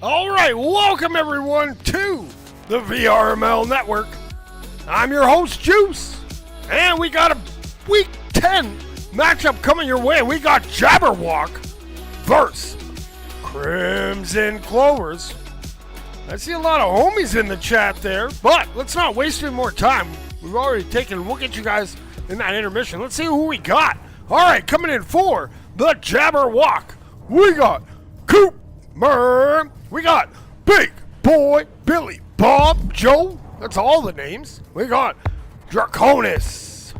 Alright, welcome everyone to the VRML Network. I'm your host, Juice, and we got a Week 10 matchup coming your way. We got Jabberwock versus Crimson Clovers. I see a lot of homies in the chat there, but let's not waste any more time. We've already taken, we'll get you guys in that intermission. Let's see who we got. Alright, coming in for the Jabberwock, we got Cooper. We got Big Boy Billy Bob Joe. That's all the names. We got Draconis.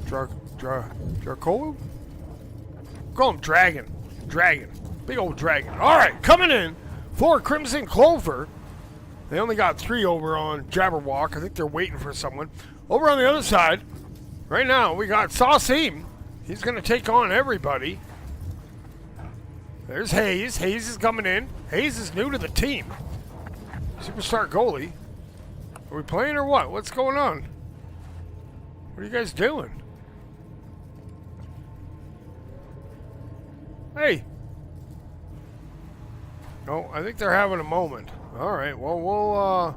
Dracolo? Call him Dragon. Dragon. Big old dragon. Alright, coming in for Crimson Clover. They only got 3 over on Jabberwock. I think they're waiting for someone. Over on the other side, right now, we got Sauceam. He's going to take on everybody. There's Hayes. Hayes is coming in. Hayes is new to the team. Superstar goalie. Are we playing or what? What's going on? What are you guys doing? Hey. No, I think they're having a moment. Alright, well,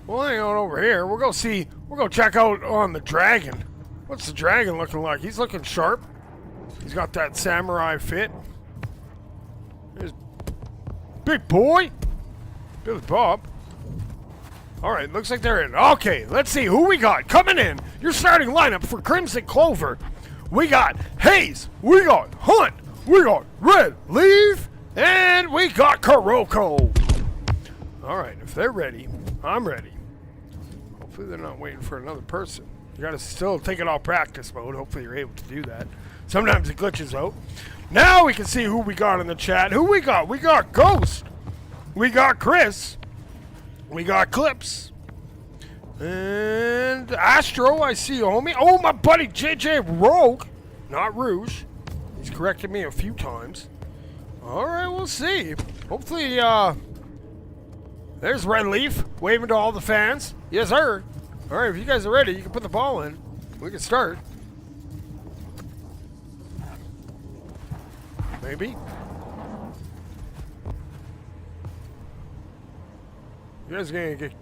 we'll hang out over here. We'll go check out on the dragon. What's the dragon looking like? He's looking sharp. He's got that samurai fit. There's Big Boy. Billy Bob. Alright, looks like they're in. Okay, let's see who we got coming in. Your starting lineup for Crimson Clover. We got Hayes. We got Hunt. We got Red Leaf. And we got Kuroko. Alright, if they're ready, I'm ready. Hopefully they're not waiting for another person. You gotta still take it all practice mode. Hopefully you're able to do that. Sometimes it glitches out. Now we can see who we got in the chat. Who we got? We got Ghost. We got Chris. We got Clips. And Astro, I see you, homie. Oh, my buddy JJ Rogue. Not Rouge. He's corrected me a few times. Alright, we'll see. Hopefully, there's Red Leaf waving to all the fans. Yes, sir. Alright, if you guys are ready, you can put the ball in. We can start. Maybe. You guys gonna get...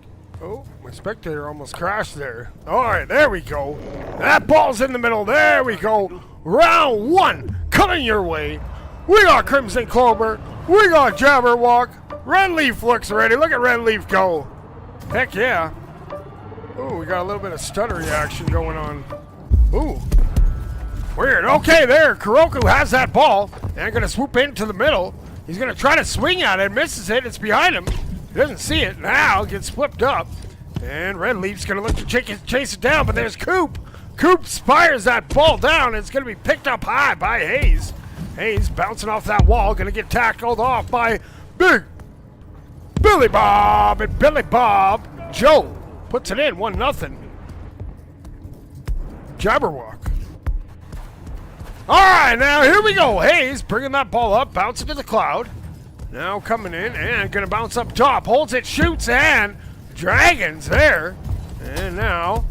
Oh, my spectator almost crashed there. Alright, there we go. That ball's in the middle. There we go. Round 1 coming your way. We got Crimson Clover. We got Jabberwock. Red Leaf looks ready. Look at Red Leaf go. Heck yeah. Ooh, we got a little bit of stuttery action going on. Ooh. Weird. Okay, there. Kuroko has that ball. And going to swoop into the middle. He's going to try to swing at it. Misses it. It's behind him. He doesn't see it. Now gets flipped up. And Red Leaf's going to look to chase it down. But there's Coop. Coop fires that ball down. It's going to be picked up high by Hayes. Hayes bouncing off that wall. Going to get tackled off by Big Billy Bob. And Billy Bob Joe puts it in. 1-0. Jabberwock. Alright, now here we go. Hayes bringing that ball up, bouncing to the cloud. Now coming in and going to bounce up top. Holds it, shoots, and Dragon's there. And now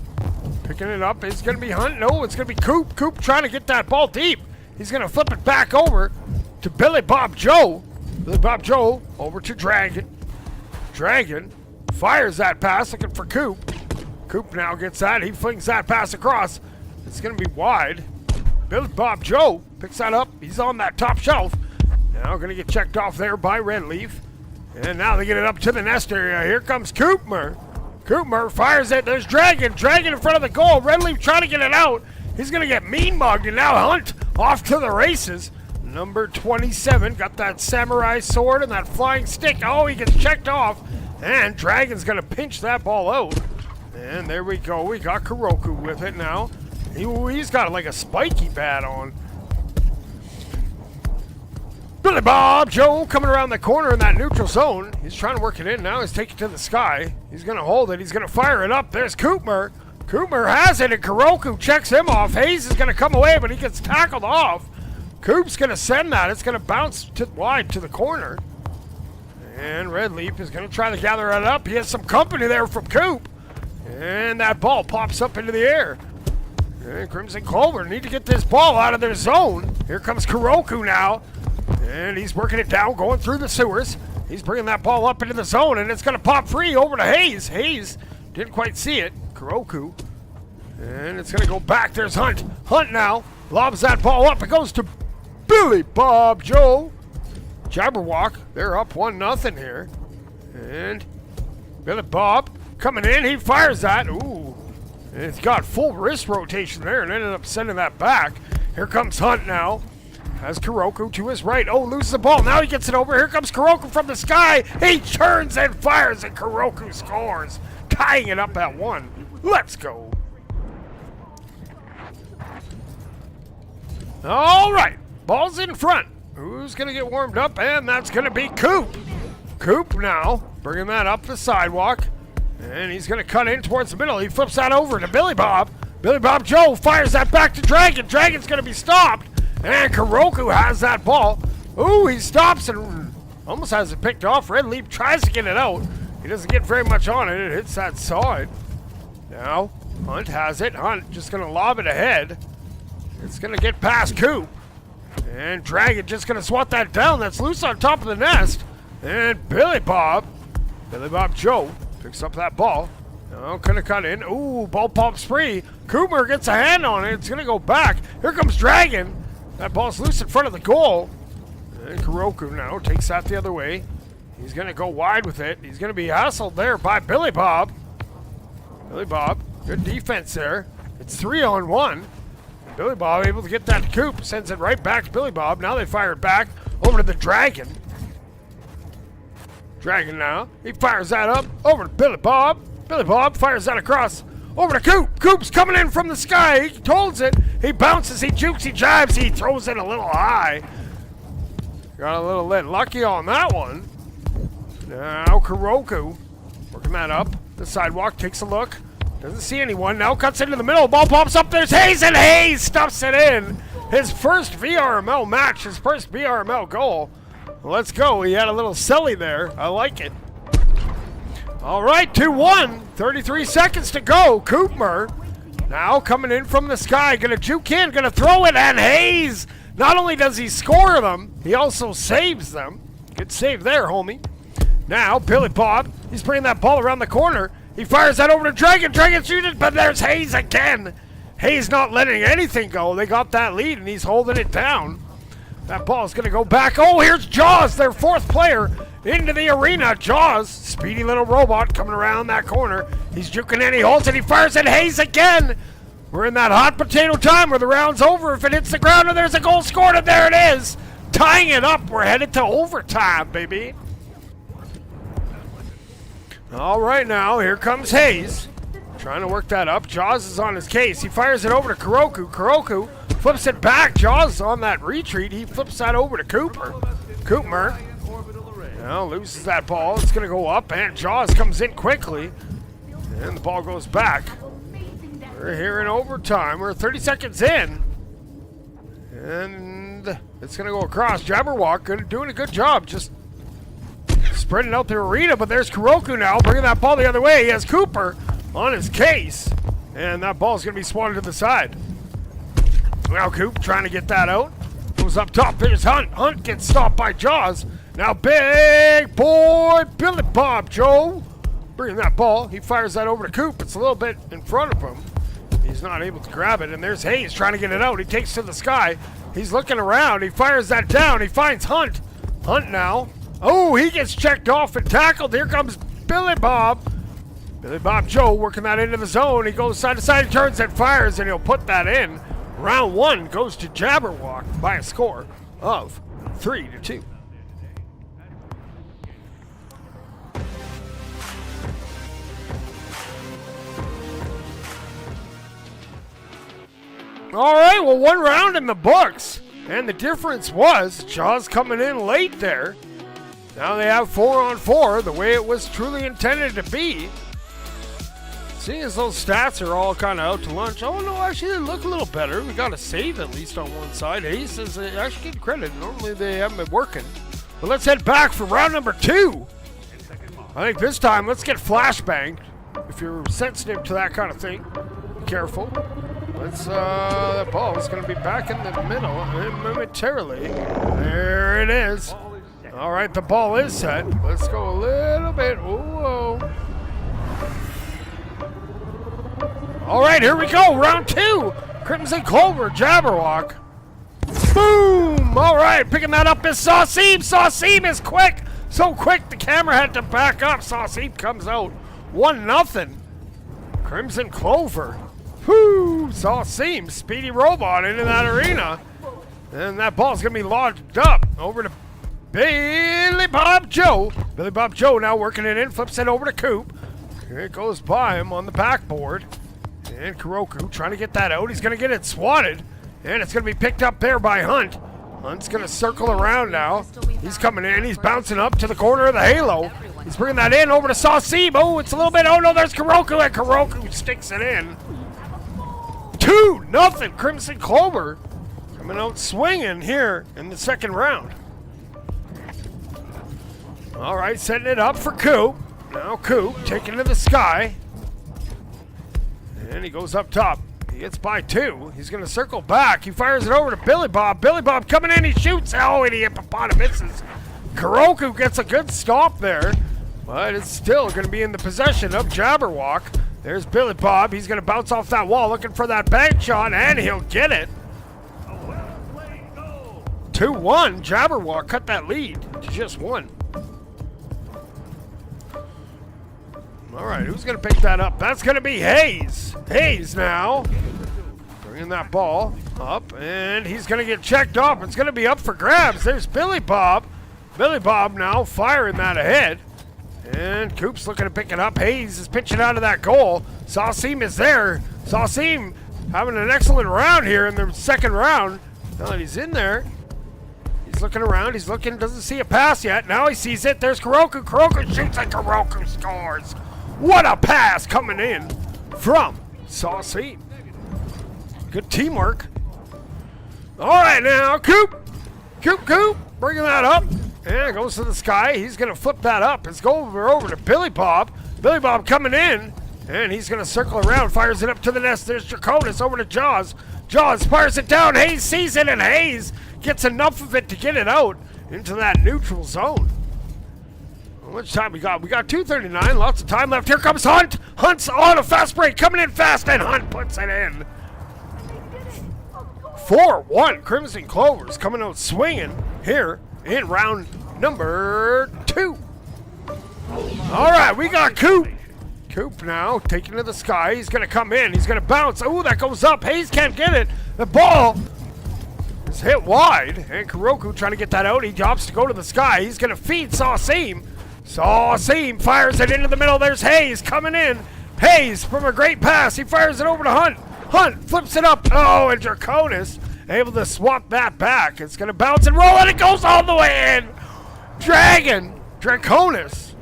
picking it up is going to be Hunt. No, it's going to be Coop. Coop trying to get that ball deep. He's going to flip it back over to Billy Bob Joe. Billy Bob Joe over to Dragon. Dragon fires that pass looking for Coop. Coop now gets that. He flings that pass across. It's going to be wide. Billy Bob Joe picks that up. He's on that top shelf. Now going to get checked off there by Red Leaf. And now they get it up to the nest area. Here comes Koopmer. Koopmer fires it. There's Dragon. Dragon in front of the goal. Red Leaf trying to get it out. He's going to get mean mugged. And now Hunt off to the races. Number 27 got that samurai sword and that flying stick. Oh, he gets checked off. And Dragon's going to pinch that ball out. And there we go. We got Kuroko with it now. He's got like a spiky bat on. Billy Bob Joe coming around the corner in that neutral zone. He's trying to work it in now. He's taking it to the sky. He's going to hold it. He's going to fire it up. There's Koopmer. Koopmer has it, and Kuroko checks him off. Hayes is going to come away, but he gets tackled off. Coop's going to send that. It's going to bounce wide to the corner. And Red Leaf is going to try to gather it up. He has some company there from Coop. And that ball pops up into the air. And Crimson Clover need to get this ball out of their zone. Here comes Kuroko now. And he's working it down, going through the sewers. He's bringing that ball up into the zone, and it's going to pop free over to Hayes. Hayes didn't quite see it. Kuroku. And it's going to go back. There's Hunt. Hunt now lobs that ball up. It goes to Billy Bob Joe. Jabberwock, they're up 1-0 here. And Billy Bob coming in. He fires that. Ooh. And it's got full wrist rotation there and ended up sending that back. Here comes Hunt now. Has Kuroku to his right. Oh, loses the ball. Now he gets it over. Here comes Kuroku from the sky. He turns and fires, and Kuroku scores, tying it up at 1. Let's go. All right. Ball's in front. Who's going to get warmed up? And that's going to be Coop. Coop now bringing that up the sidewalk. And he's going to cut in towards the middle. He flips that over to Billy Bob. Billy Bob Joe fires that back to Dragon. Dragon's going to be stopped. And Kuroku has that ball. Ooh, he stops and almost has it picked off. Red Leap tries to get it out. He doesn't get very much on it. It hits that side. Now, Hunt has it. Hunt just going to lob it ahead. It's going to get past Coop. And Dragon just going to swat that down. That's loose on top of the nest. And Billy Bob Joe picks up that ball. Now, going to cut in. Ooh, ball pop spree. Coomer gets a hand on it. It's going to go back. Here comes Dragon. That ball's loose in front of the goal. And Kuroku now takes that the other way. He's going to go wide with it. He's going to be hassled there by Billy Bob. Billy Bob, good defense there. It's 3-on-1. Billy Bob able to get that to Coop. Sends it right back to Billy Bob. Now they fire it back over to the Dragon. Dragon now. He fires that up over to Billy Bob. Billy Bob fires that across over to Coop. Coop's coming in from the sky. He holds it. He bounces. He jukes. He jibes. He throws it a little high. Got a little lucky on that one. Now Kuroku working that up. The sidewalk takes a look. Doesn't see anyone. Now cuts into the middle. Ball pops up. There's Hayes, and Hayes stuffs it in. His first VRML match. His first VRML goal. Let's go. He had a little silly there. I like it. All right, 2-1. 33 seconds to go. Koopmer now coming in from the sky. Going to juke in. Going to throw it. And Hayes, not only does he score them, he also saves them. Good save there, homie. Now, Billy Bob, he's bringing that ball around the corner. He fires that over to Dragon. Dragon shoots it, but there's Hayes again. Hayes not letting anything go. They got that lead, and he's holding it down. That ball's going to go back. Oh, here's Jaws, their fourth player, into the arena. Jaws, speedy little robot coming around that corner. He's juking in, he holds it, he fires at Hayes again. We're in that hot potato time where the round's over. If it hits the ground and there's a goal scored, and there it is. Tying it up. We're headed to overtime, baby. All right, now, here comes Hayes. Trying to work that up. Jaws is on his case. He fires it over to Kuroku. Kuroku flips it back. Jaws on that retreat. He flips that over to Cooper. Cooper now loses that ball. It's going to go up, and Jaws comes in quickly. And the ball goes back. We're here in overtime. We're 30 seconds in. And it's going to go across. Jabberwock doing a good job just spreading out the arena, but there's Kuroku now bringing that ball the other way. He has Cooper on his case, and that ball's going to be swatted to the side. Now Coop trying to get that out. Goes up top. Here's Hunt. Hunt gets stopped by Jaws. Now big boy Billy Bob Joe bringing that ball. He fires that over to Coop. It's a little bit in front of him. He's not able to grab it, and there's Hayes trying to get it out. He takes to the sky. He's looking around. He fires that down. He finds Hunt. Hunt now. Oh, he gets checked off and tackled. Here comes Billy Bob. Billy Bob Joe working that into the zone. He goes side to side, he turns and fires, and he'll put that in. Round one goes to Jabberwock by a score of 3-2. All right, well, one round in the books, and the difference was Jaws coming in late there. Now they have 4-on-4, the way it was truly intended to be. Seeing as those stats are all kind of out to lunch, oh no, actually they look a little better. We got a save at least on one side. Ace is actually getting credit. Normally they haven't been working. But let's head back for round number 2. I think this time let's get flashbanged. If you're sensitive to that kind of thing, be careful. That ball is going to be back in the middle momentarily. There it is. All right, the ball is set. Let's go a little bit. Whoa. All right, here we go. Round 2. Crimson Clover, Jabberwock. Boom! All right, picking that up is Sauceem. Sauceem is quick. So quick, the camera had to back up. Sauceem comes out. 1-0. Crimson Clover. Whoo! Sauceem, speedy robot into that arena. And that ball's going to be lodged up over to Billy Bob Joe. Billy Bob Joe now working it in, flips it over to Coop. Here it goes by him on the backboard. And Kuroku trying to get that out. He's going to get it swatted. And it's going to be picked up there by Hunt. Hunt's going to circle around now. He's coming in. He's bouncing up to the corner of the halo. He's bringing that in over to Sauceem. Oh, it's a little bit. Oh, no, there's Kuroku. And Kuroku sticks it in. 2-0 Crimson Clover. Coming out swinging here in the second round. All right, setting it up for Coop. Now Coop taking to the sky. And he goes up top. He gets by 2. He's going to circle back. He fires it over to Billy Bob. Billy Bob coming in. He shoots. Oh, and he misses. Kuroku gets a good stop there. But it's still going to be in the possession of Jabberwock. There's Billy Bob. He's going to bounce off that wall looking for that bank shot. And he'll get it. 2-1. Jabberwock cut that lead to just 1. All right, who's going to pick that up? That's going to be Hayes. Hayes now bringing that ball up, and he's going to get checked off. It's going to be up for grabs. There's Billy Bob. Billy Bob now firing that ahead, and Coop's looking to pick it up. Hayes is pitching out of that goal. Sauceem is there. Sauceem having an excellent round here in the second round. Now that he's in there, he's looking around. He's looking, doesn't see a pass yet. Now he sees it. There's Kuroku. Kuroku shoots, and Kuroku scores. What a pass coming in from Sauceem. Good teamwork. All right, now Coop, bringing that up. And it goes to the sky. He's going to flip that up. It's going over to Billy Bob. Billy Bob coming in. And he's going to circle around, fires it up to the nest. There's Draconis over to Jaws. Jaws fires it down. Hayes sees it, and Hayes gets enough of it to get it out into that neutral zone. How much time we got? We got 2:39. Lots of time left. Here comes Hunt. Hunt's on a fast break. Coming in fast, and Hunt puts it in. 4-1. Crimson Clovers coming out swinging here in round number 2. All right, we got Coop. Coop now taking to the sky. He's going to come in. He's going to bounce. Oh, that goes up. Hayes can't get it. The ball is hit wide, and Kuroku trying to get that out. He drops to go to the sky. He's going to feed Sauceem. Sauceem fires it into the middle. There's Hayes coming in. Hayes from a great pass. He fires it over to Hunt. Hunt flips it up. Oh, and Draconis able to swap that back. It's going to bounce and roll, and it goes all the way in. Draconis.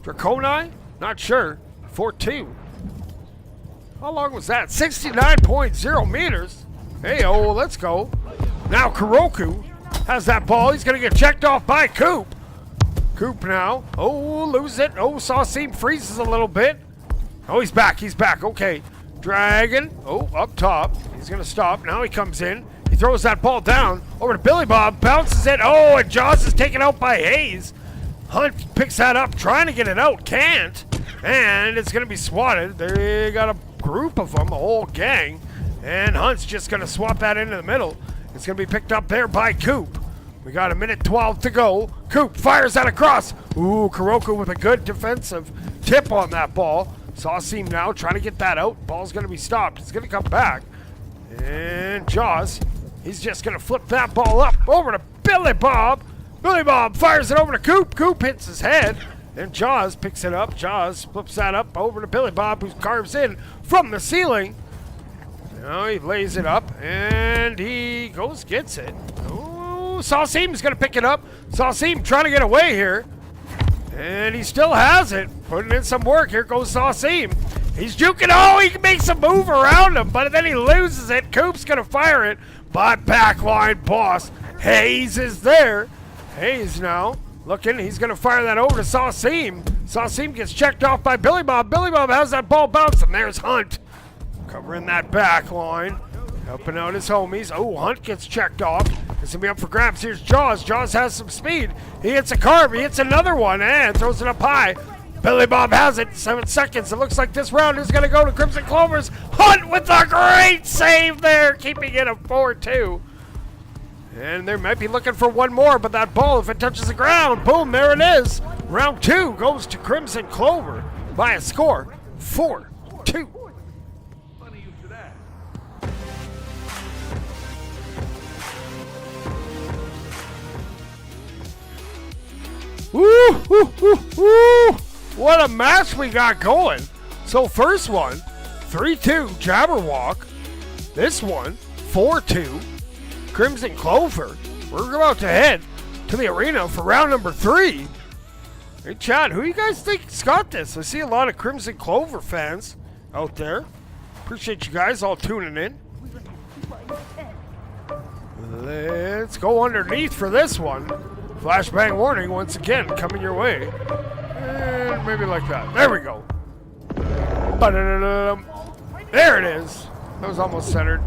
Draconi? Not sure. 4-2. How long was that? 69.0 meters. Hey, oh, let's go. Now Kuroku has that ball. He's going to get checked off by Coop. Coop now. Oh, lose it. Oh, Sauceem freezes a little bit. Oh, he's back. He's back. Okay. Dragon. Oh, up top. He's going to stop. Now he comes in. He throws that ball down over to Billy Bob. Bounces it. Oh, and Jaws is taken out by Hayes. Hunt picks that up, trying to get it out. Can't. And it's going to be swatted. They got a group of them, a whole gang. And Hunt's just going to swap that into the middle. It's going to be picked up there by Coop. We got 1:12 to go. Coop fires that across. Ooh, Kuroku with a good defensive tip on that ball. Sauceem now trying to get that out. Ball's going to be stopped. It's going to come back. And Jaws, he's just going to flip that ball up over to Billy Bob. Billy Bob fires it over to Coop. Coop hits his head. And Jaws picks it up. Jaws flips that up over to Billy Bob, who carves in from the ceiling. Now he lays it up, and he gets it. Ooh, Sauceem's going to pick it up. Sauceem trying to get away here. And he still has it. Putting in some work. Here goes Sauceem. He's juking. Oh, he makes a move around him, but then he loses it. Coop's going to fire it. But backline boss Hayes is there. Hayes now looking. He's going to fire that over to Sauceem. Sauceem gets checked off by Billy Bob. Billy Bob has that ball bounce, and there's Hunt. Covering that back line. Helping out his homies. Oh, Hunt gets checked off. It's going to be up for grabs. Here's Jaws. Jaws has some speed. He hits a carb. He hits another one and throws it up high. Billy Bob has it. 7 seconds. It looks like this round is going to go to Crimson Clovers. Hunt with a great save there, keeping it a 4-2. And they might be looking for one more, but that ball, if it touches the ground, boom, there it is. Round 2 goes to Crimson Clover by a score 4-2. Woo, woo, woo, woo. What a match we got going. So first one, 3-2 Jabberwock. This one, 4-2 Crimson Clover. We're about to head to the arena for round number 3. Hey Chad, who you guys think's got this? I see a lot of Crimson Clover fans out there. Appreciate you guys all tuning in. Let's go underneath for this one. Flashbang warning once again coming your way. And maybe like that. There we go. There it is. That was almost centered.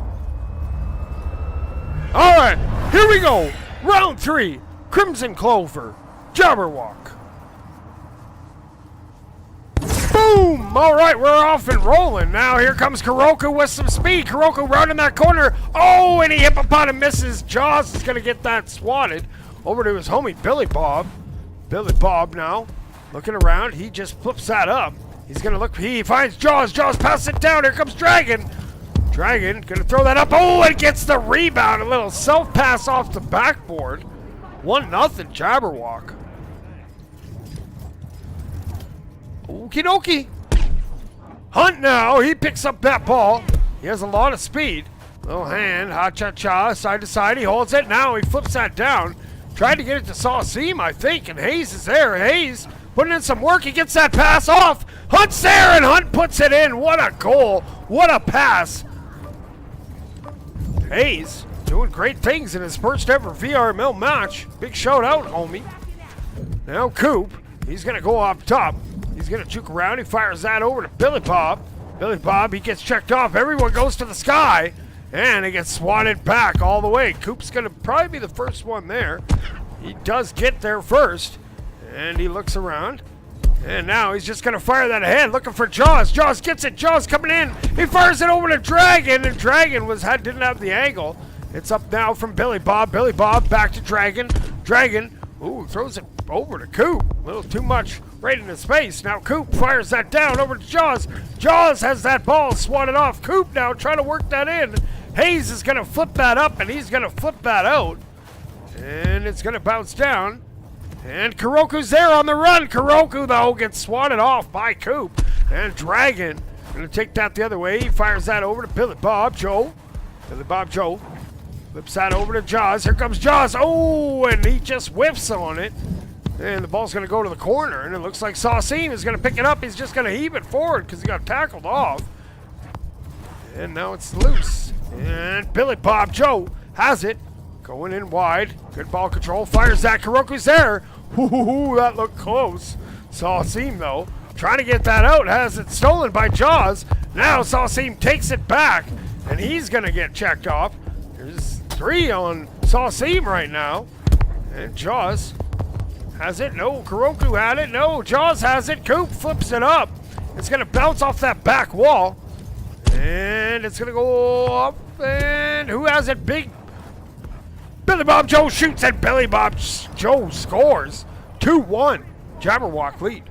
Alright, here we go. Round 3. Crimson Clover. Jabberwock. Boom! Alright, we're off and rolling. Now here comes Kuroko with some speed. Kuroko rounding that corner. Oh, and he hippopotamuses. Jaws is going to get that swatted. Over to his homie, Billy Bob. Billy Bob now looking around. He just flips that up. He's going to look. He finds Jaws. Jaws passes it down. Here comes Dragon. Dragon going to throw that up. Oh, and gets the rebound. A little self-pass off the backboard. 1-0 Jabberwock. Okie dokie. Hunt now. He picks up that ball. He has a lot of speed. Little hand. Ha-cha-cha. Side to side. He holds it. Now he flips that down. Tried to get it to Sauceam, I think, and Hayes is there. Hayes putting in some work. He gets that pass off. Hunt's there, and Hunt puts it in. What a goal. What a pass. Hayes doing great things in his first ever VRML match. Big shout out, homie. Now Coop, he's going to go up top. He's going to juke around. He fires that over to Billy Bob. Billy Bob, he gets checked off. Everyone goes to the sky. And it gets swatted back all the way. Coop's going to probably be the first one there. He does get there first. And he looks around. And now he's just going to fire that ahead, looking for Jaws. Jaws gets it. Jaws coming in. He fires it over to Dragon. And Dragon didn't have the angle. It's up now from Billy Bob. Billy Bob back to Dragon. Dragon, ooh, throws it over to Coop. A little too much right in his face. Now Coop fires that down over to Jaws. Jaws has that ball swatted off. Coop now trying to work that in. Hayes is going to flip that up, and he's going to flip that out. And it's going to bounce down. And Kuroku's there on the run. Kuroku, though, gets swatted off by Coop. And Dragon going to take that the other way. He fires that over to Billy Bob Joe. Billy Bob Joe flips that over to Jaws. Here comes Jaws. Oh, and he just whiffs on it. And the ball's going to go to the corner. And it looks like Sauceam is going to pick it up. He's just going to heave it forward because he got tackled off. And now it's loose. And Billy Bob Joe has it. Going in wide. Good ball control. Fires that. Kuroku's there. Ooh, that looked close. Sauceam, though, trying to get that out. Has it stolen by Jaws. Now Sauceam takes it back. And he's going to get checked off. There's 3 on Sauceam right now. And Jaws has it. No, Kuroku had it. No, Jaws has it. Coop flips it up. It's going to bounce off that back wall. And it's going to go up, and who has it? Big Billy Bob Joe shoots, and Billy Bob Joe scores. 2-1. Jabberwock lead.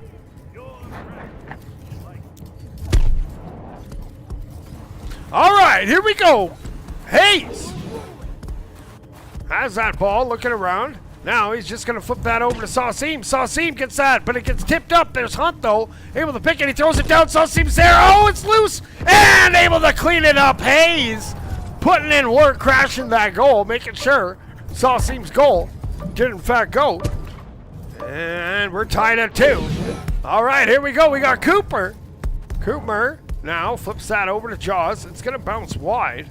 All right, here we go. Hayes has that ball, looking around. Now he's just going to flip that over to Sauceam. Sauceam gets that, but it gets tipped up. There's Hunt, though, able to pick it. He throws it down. Sauceam's there. Oh, it's loose. And able to clean it up. Hayes putting in work, crashing that goal, making sure Sauceam's goal did, in fact, go. And we're tied at 2. All right, here we go. We got Cooper. Cooper now flips that over to Jaws. It's going to bounce wide.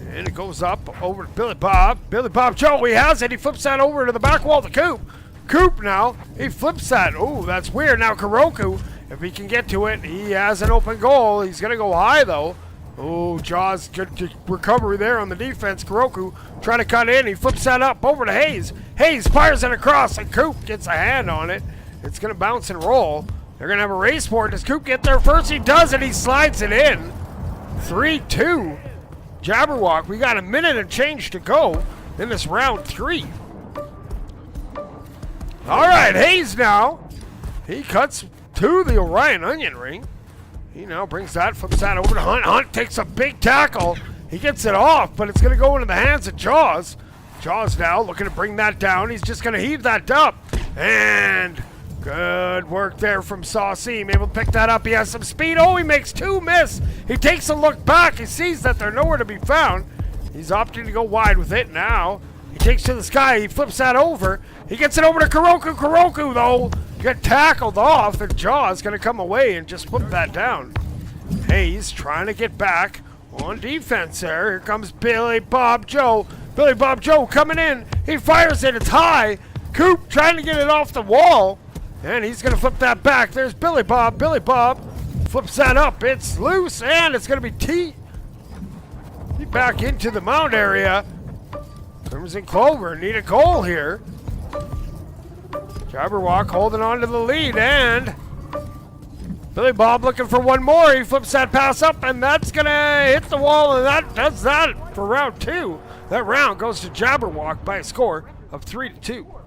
And it goes up over to Billy Bob. Billy Bob Joe, he has it. He flips that over to the back wall to Coop. Coop now, he flips that. Oh, that's weird. Now Kuroku, if he can get to it, he has an open goal. He's going to go high, though. Oh, Jaws, good recovery there on the defense. Kuroko trying to cut in. He flips that up over to Hayes. Hayes fires it across, and Coop gets a hand on it. It's going to bounce and roll. They're going to have a race for it. Does Coop get there first? He does, and he slides it in. 3-2. Jabberwock, we got a minute and change to go in this round 3. All right, Hayes now. He cuts to the Orion onion ring. He now brings that, flips that over to Hunt. Hunt takes a big tackle. He gets it off, but it's going to go into the hands of Jaws. Jaws now looking to bring that down. He's just going to heave that up. And good work there from Saucy. Able to pick that up. He has some speed. Oh, he makes 2 miss. He takes a look back. He sees that they're nowhere to be found. He's opting to go wide with it now. He takes to the sky. He flips that over. He gets it over to Kuroko. Kuroko, though, got tackled off. The Jaws going to come away and just flip that down. Hayes trying to get back on defense there. Here comes Billy Bob Joe. Billy Bob Joe coming in. He fires it. It's high. Coop trying to get it off the wall. And he's going to flip that back. There's Billy Bob. Billy Bob flips that up. It's loose, and it's going to be T. Back into the mound area. Crimson Clover need a goal here. Jabberwock holding on to the lead, and Billy Bob looking for one more. He flips that pass up, and that's going to hit the wall, and that does that for round 2. That round goes to Jabberwock by a score of 3-2.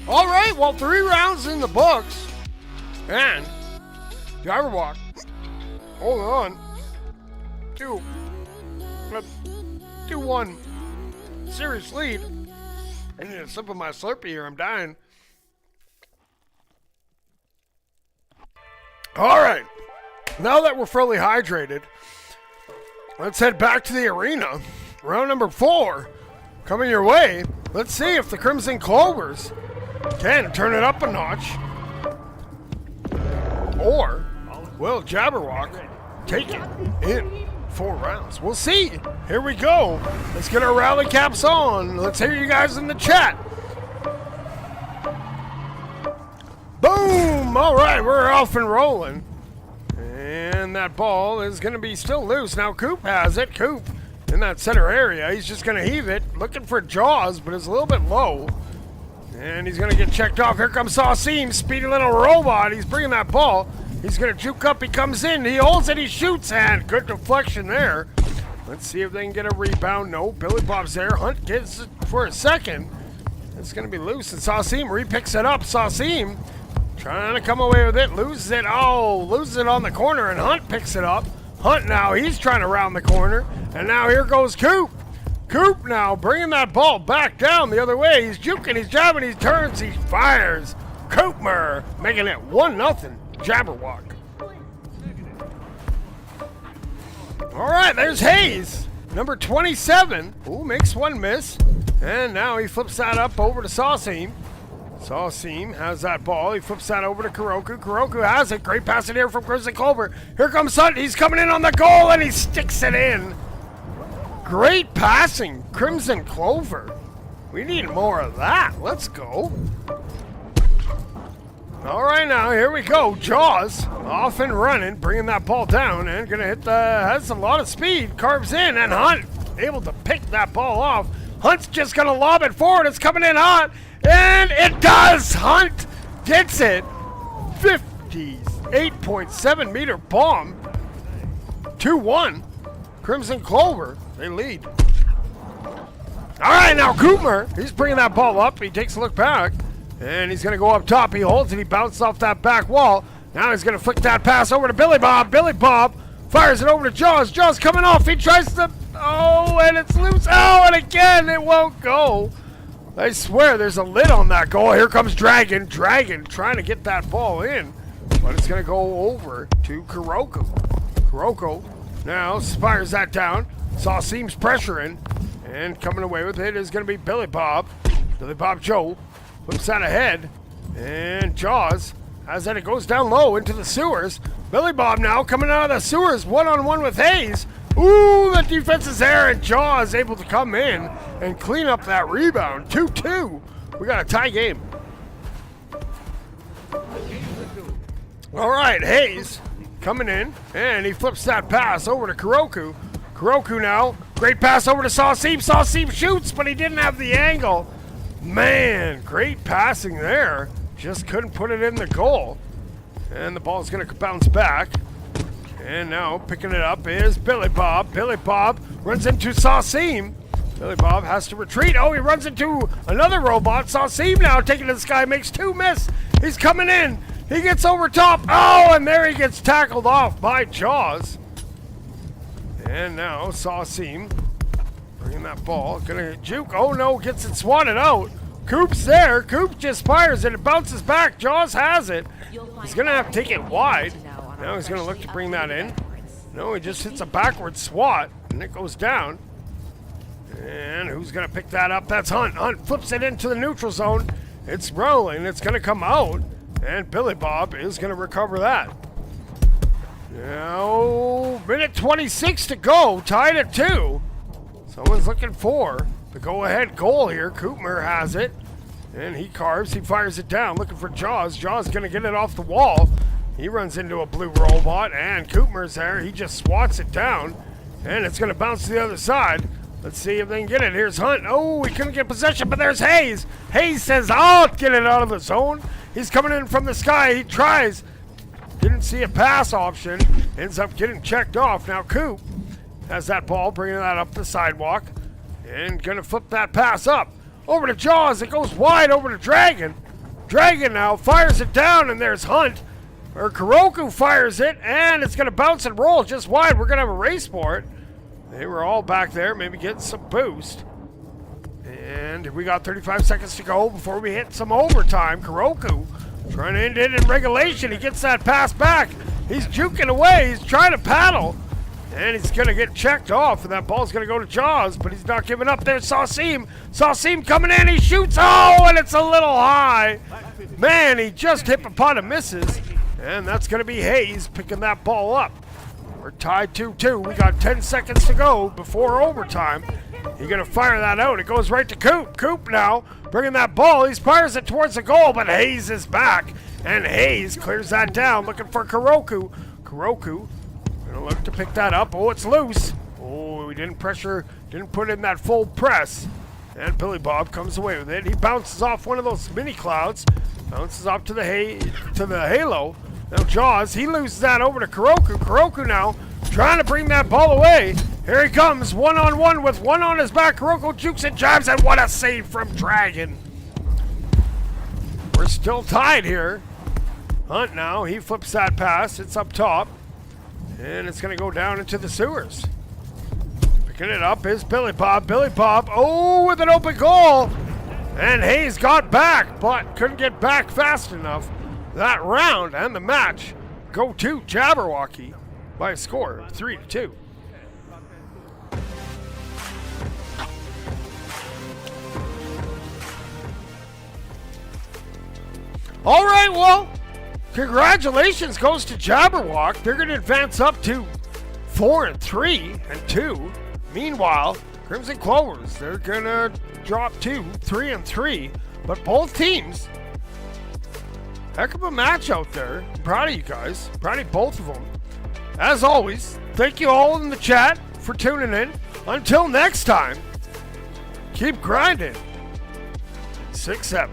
All right, well, 3 rounds in the books, and Jabberwock, hold on, 2-1 series lead. I need a sip of my Slurpee here, I'm dying. All right, now that we're fully hydrated, let's head back to the arena. Round number 4 coming your way. Let's see if the Crimson Clovers can turn it up a notch, or will Jabberwock take it in 4 rounds? We'll see. Here we go. Let's get our rally caps on. Let's hear you guys in the chat. Boom! All right, we're off and rolling. And that ball is going to be still loose. Now Coop has it. Coop in that center area. He's just going to heave it. Looking for Jaws, but it's a little bit low. And he's going to get checked off. Here comes Saucine, speedy little robot. He's bringing that ball. He's going to juke up. He comes in. He holds it. He shoots. And good deflection there. Let's see if they can get a rebound. No, Billy Bob's there. Hunt gets it for a second. It's going to be loose. And Saucine re-picks it up. Saucine trying to come away with it. Loses it. Oh, loses it on the corner. And Hunt picks it up. Hunt now. He's trying to round the corner. And now here goes Coop. Coop now bringing that ball back down the other way. He's juking, he's jabbing, he turns, he fires. Koopmer making it 1-0 Jabberwock. All right, there's Hayes, number 27. Ooh, makes 1 miss. And now he flips that up over to Saucine. Saucine has that ball. He flips that over to Kuroko. Kuroko has it. Great pass in here from Crimson Clover. Here comes Hunt. He's coming in on the goal, and he sticks it in. Great passing, Crimson Clover. We need more of that. Let's go. All right, now here we go. Jaws off and running, bringing that ball down and gonna hit has a lot of speed. Carves in, and Hunt able to pick that ball off. Hunt's just gonna lob it forward. It's coming in hot, and it does. Hunt gets it. 58.7 meter bomb. 2-1. Crimson Clover, they lead. All right, now Koopmer, he's bringing that ball up. He takes a look back, and he's going to go up top. He holds it. He bounces off that back wall. Now he's going to flick that pass over to Billy Bob. Billy Bob fires it over to Jaws. Jaws coming off. He tries to, oh, and it's loose. Oh, and again, it won't go. I swear there's a lid on that goal. Here comes Dragon. Dragon trying to get that ball in, but it's going to go over to Kuroko. Kuroko now fires that down. Saucine's pressuring, and coming away with it is going to be Billy Bob. Billy Bob Joe flips that ahead, and Jaws has that. It goes down low into the sewers. Billy Bob now coming out of the sewers, one-on-one with Hayes. Ooh, the defense is there, and Jaws able to come in and clean up that rebound. 2-2. We got a tie game. All right, Hayes coming in, and he flips that pass over to Kuroku. Kuroku now, great pass over to Sauceem. Sauceem shoots, but he didn't have the angle. Man, great passing there. Just couldn't put it in the goal. And the ball is going to bounce back. And now picking it up is Billy Bob. Billy Bob runs into Sauceem. Billy Bob has to retreat. Oh, he runs into another robot. Sauceem now taking to the sky, makes 2 miss. He's coming in. He gets over top. Oh, and there he gets tackled off by Jaws. And now Sauceem bringing that ball. Gonna juke. Oh no, gets it swatted out. Coop's there. Coop just fires it. It bounces back. Jaws has it. He's gonna have to take it wide. Now he's gonna look to bring that in. No, he just hits a backward swat and it goes down. And who's gonna pick that up? That's Hunt. Hunt flips it into the neutral zone. It's rolling. It's gonna come out. And Billy Bob is going to recover that. Now, minute 26 to go, tied at 2. Someone's looking for the go-ahead goal here. Koopmer has it, and he carves. He fires it down, looking for Jaws. Jaws going to get it off the wall. He runs into a blue robot, and Koopmer's there. He just swats it down, and it's going to bounce to the other side. Let's see if they can get it. Here's Hunt. Oh, he couldn't get possession, but there's Hayes. Hayes says, I'll get it out of the zone. He's coming in from the sky. He tries. Didn't see a pass option. Ends up getting checked off. Now Coop has that ball, bringing that up the sidewalk. And going to flip that pass up. Over to Jaws. It goes wide over to Dragon. Dragon now fires it down, and there's Hunt. Or Kuroku fires it, and it's going to bounce and roll just wide. We're going to have a race for it. They were all back there, maybe getting some boost. And we got 35 seconds to go before we hit some overtime. Kuroku trying to end it in regulation. He gets that pass back. He's juking away. He's trying to paddle. And he's going to get checked off. And that ball's going to go to Jaws, but he's not giving up. There's Sauceem. Sauceem coming in. He shoots. Oh, and it's a little high. Man, he just hit upon a misses. And that's going to be Hayes picking that ball up. We're tied 2-2. We got 10 seconds to go before overtime. You're going to fire that out. It goes right to Coop. Coop now bringing that ball. He fires it towards the goal, but Hayes is back. And Hayes clears that down, looking for Kuroku. Kuroku going to look to pick that up. Oh, it's loose. Oh, he didn't pressure, didn't put in that full press. And Billy Bob comes away with it. He bounces off one of those mini clouds. Bounces off to the halo. Now Jaws, he loses that over to Kuroku. Kuroku now trying to bring that ball away. Here he comes, one-on-one with one on his back. Kuroku jukes and jabs, and what a save from Dragon. We're still tied here. Hunt now, he flips that pass. It's up top. And it's going to go down into the sewers. Picking it up is Billy Bob. Billy Bob, oh, with an open goal. And Hayes got back, but couldn't get back fast enough. That round and the match go to Jabberwock by a score of 3-2. All right, well, congratulations goes to Jabberwock. They're going to advance up to 4-3-2. Meanwhile, Crimson Clovers, they're going to drop to 3-3. But both teams, heck of a match out there. I'm proud of you guys. Proud of both of them. As always, thank you all in the chat for tuning in. Until next time, keep grinding. 6-7.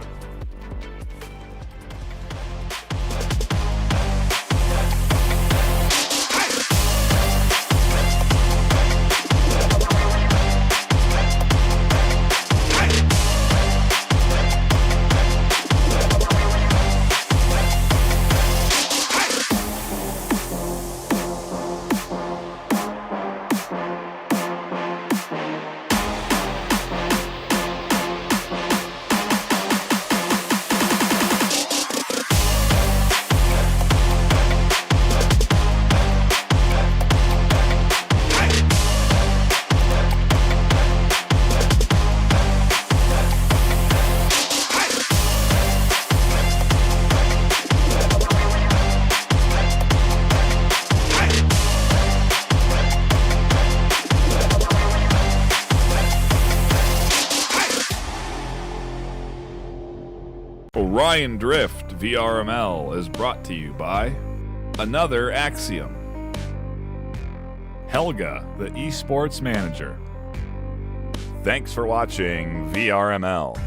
Orion Drift VRML is brought to you by Another Axiom, Helga, the esports manager. Thanks for watching VRML.